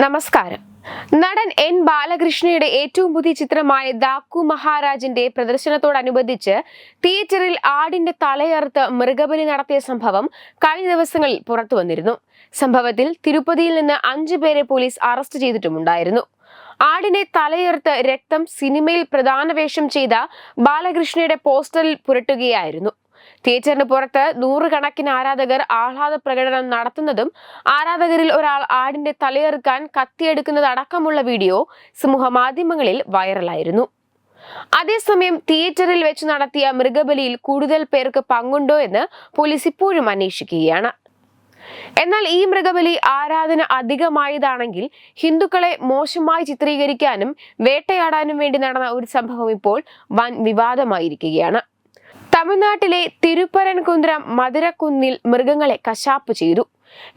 നമസ്കാരം. നടൻ എൻ ബാലകൃഷ്ണയുടെ ഏറ്റവും പുതിയ ചിത്രമായ ദാക്കു മഹാരാജിന്റെ പ്രദർശനത്തോടനുബന്ധിച്ച് തിയേറ്ററിൽ ആടിന്റെ തലയറുത്ത് മൃഗബലി നടത്തിയ സംഭവം കഴിഞ്ഞ ദിവസങ്ങളിൽ പുറത്തു വന്നിരുന്നു. സംഭവത്തിൽ തിരുപ്പതിയിൽ നിന്ന് 5 പേരെ പോലീസ് അറസ്റ്റ് ചെയ്തിട്ടുമുണ്ടായിരുന്നു. ആടിനെ തലയറുത്ത് രക്തം സിനിമയിൽ പ്രധാന വേഷം ചെയ്ത ബാലകൃഷ്ണയുടെ പോസ്റ്ററിൽ പുരട്ടുകയായിരുന്നു. തിയേറ്ററിന് പുറത്ത് നൂറുകണക്കിന് ആരാധകർ ആഹ്ലാദ പ്രകടനം നടത്തുന്നതും ആരാധകരിൽ ഒരാൾ ആടിന്റെ തലയെറുക്കാൻ കത്തിയെടുക്കുന്നതടക്കമുള്ള വീഡിയോ സമൂഹ മാധ്യമങ്ങളിൽ വൈറലായിരുന്നു. അതേസമയം തിയേറ്ററിൽ വെച്ച് നടത്തിയ മൃഗബലിയിൽ കൂടുതൽ പേർക്ക് പങ്കുണ്ടോ എന്ന് പോലീസ് ഇപ്പോഴും അന്വേഷിക്കുകയാണ്. എന്നാൽ ഈ മൃഗബലി ആരാധന അധികമായതാണെങ്കിൽ ഹിന്ദുക്കളെ മോശമായി ചിത്രീകരിക്കാനും വേട്ടയാടാനും വേണ്ടി നടന്ന ഒരു സംഭവം ഇപ്പോൾ വൻ വിവാദമായിരിക്കുകയാണ്. തമിഴ്നാട്ടിലെ തിരുപ്പരൻകുന്നം മധുരക്കുന്നിൽ മൃഗങ്ങളെ കശാപ്പ് ചെയ്തു.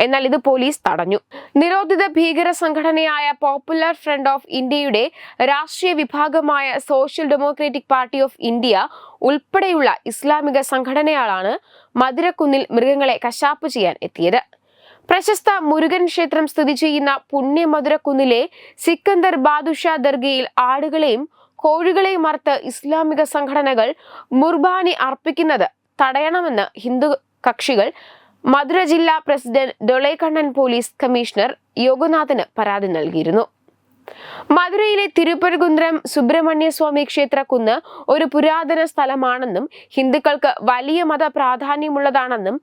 എന്നാൽ ഇത് പോലീസ് തടഞ്ഞു. നിരോധിത ഭീകര സംഘടനയായ പോപ്പുലർ ഫ്രണ്ട് ഓഫ് ഇന്ത്യയുടെ രാഷ്ട്രീയ വിഭാഗമായ social democratic party of India ഉൾപ്പെടെയുള്ള ഇസ്ലാമിക സംഘടനകളാണ് മധുരക്കുന്നിൽ മൃഗങ്ങളെ കശാപ്പ് ചെയ്യാൻ എത്തിയത്. പ്രശസ്ത മുരുകൻ ക്ഷേത്രം സ്ഥിതി ചെയ്യുന്ന പുണ്യ മധുരക്കുന്നിലെ സിക്കന്ദർ ബാദുഷാ ദർഗയിൽ ആടുകളെയും കോഴികളെയും അറുത്ത് ഇസ്ലാമിക സംഘടനകൾ മുർബാനി അർപ്പിക്കുന്നത് തടയണമെന്ന് ഹിന്ദു കക്ഷികൾ മധുര ജില്ലാ പ്രസിഡന്റ് ഡൊളൈകണ്ണൻ പോലീസ് കമ്മീഷണർ യോഗനാഥന് പരാതി നൽകിയിരുന്നു. മധുരയിലെ തിരുപ്പരകുന്നം സുബ്രഹ്മണ്യസ്വാമി ക്ഷേത്രക്കുന്ന് ഒരു പുരാതന സ്ഥലമാണെന്നും ഹിന്ദുക്കൾക്ക് വലിയ മത പ്രാധാന്യമുള്ളതാണെന്നും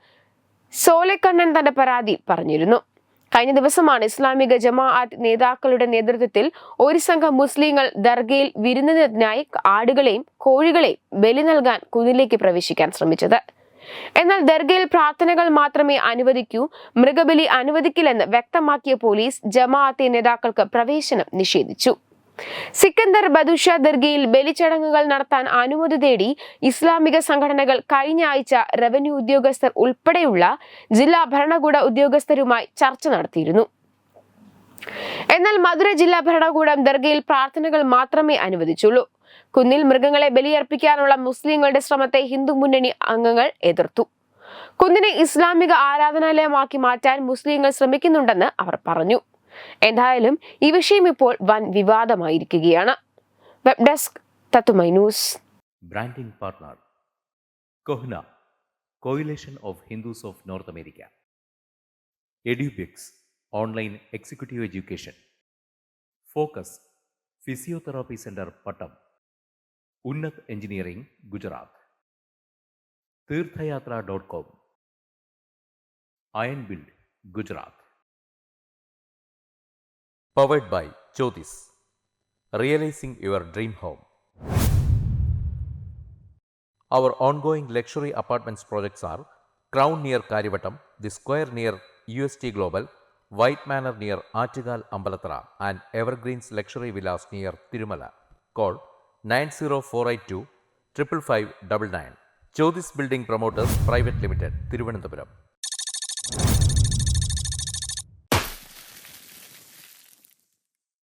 സോലക്കണ്ണൻ തന്റെ പരാതി പറഞ്ഞിരുന്നു. കഴിഞ്ഞ ദിവസമാണ് ഇസ്ലാമിക ജമാഅത്ത് നേതാക്കളുടെ നേതൃത്വത്തിൽ ഒരു സംഘം മുസ്ലിങ്ങൾ ദർഗയിൽ വിരുന്നിനായി ആടുകളെയും കോഴികളെയും ബലി നൽകാൻ കുന്നിലേക്ക് പ്രവേശിക്കാൻ ശ്രമിച്ചത്. എന്നാൽ ദർഗയിൽ പ്രാർത്ഥനകൾ മാത്രമേ അനുവദിക്കൂ, മൃഗബലി അനുവദിക്കില്ലെന്ന് വ്യക്തമാക്കിയ പോലീസ് ജമാഅത്തെ നേതാക്കൾക്ക് പ്രവേശനം നിഷേധിച്ചു. സിക്കന്ദർ ബദുഷാ ദർഗയിൽ ബലിച്ചടങ്ങുകൾ നടത്താൻ അനുമതി തേടി ഇസ്ലാമിക സംഘടനകൾ കഴിഞ്ഞ ആഴ്ച റവന്യൂ ഉദ്യോഗസ്ഥർ ഉൾപ്പെടെയുള്ള ജില്ലാ ഭരണകൂട ഉദ്യോഗസ്ഥരുമായി ചർച്ച നടത്തിയിരുന്നു. എന്നാൽ മധുര ജില്ലാ ഭരണകൂടം ദർഗയിൽ പ്രാർത്ഥനകൾ മാത്രമേ അനുവദിച്ചുള്ളൂ. കുന്നിൽ മൃഗങ്ങളെ ബലിയർപ്പിക്കാനുള്ള മുസ്ലിങ്ങളുടെ ശ്രമത്തെ ഹിന്ദു മുന്നണി അംഗങ്ങൾ എതിർത്തു. കുന്നിനെ ഇസ്ലാമിക ആരാധനാലയമാക്കി മാറ്റാൻ മുസ്ലിങ്ങൾ ശ്രമിക്കുന്നുണ്ടെന്ന് അവർ പറഞ്ഞു. എന്തായാലും ഈ വിഷയം ഇപ്പോൾ വൻ വിവാദമായിരിക്കുകയാണ്. വെബ് ഡെസ്ക് തത്തുമൈ news. Branding partner CoHNA, coalition of Hindus of North America. Edubix, online executive education. Focus, physiotherapy centre Pattom. Unnat engineering, Gujarat. തീർത്ഥയാത്ര.com, iron build, Gujarat. Powered by Jyotis, realizing your dream home. Our ongoing luxury apartments projects are Crown near Karivattam, The Square near UST Global, White Manor near Aattugal Ambalathara, and Evergreens Luxury Villas near Tirumala. Call 90482 55599. Jyotis Building Promoters Private Limited, Thiruvananthapuram.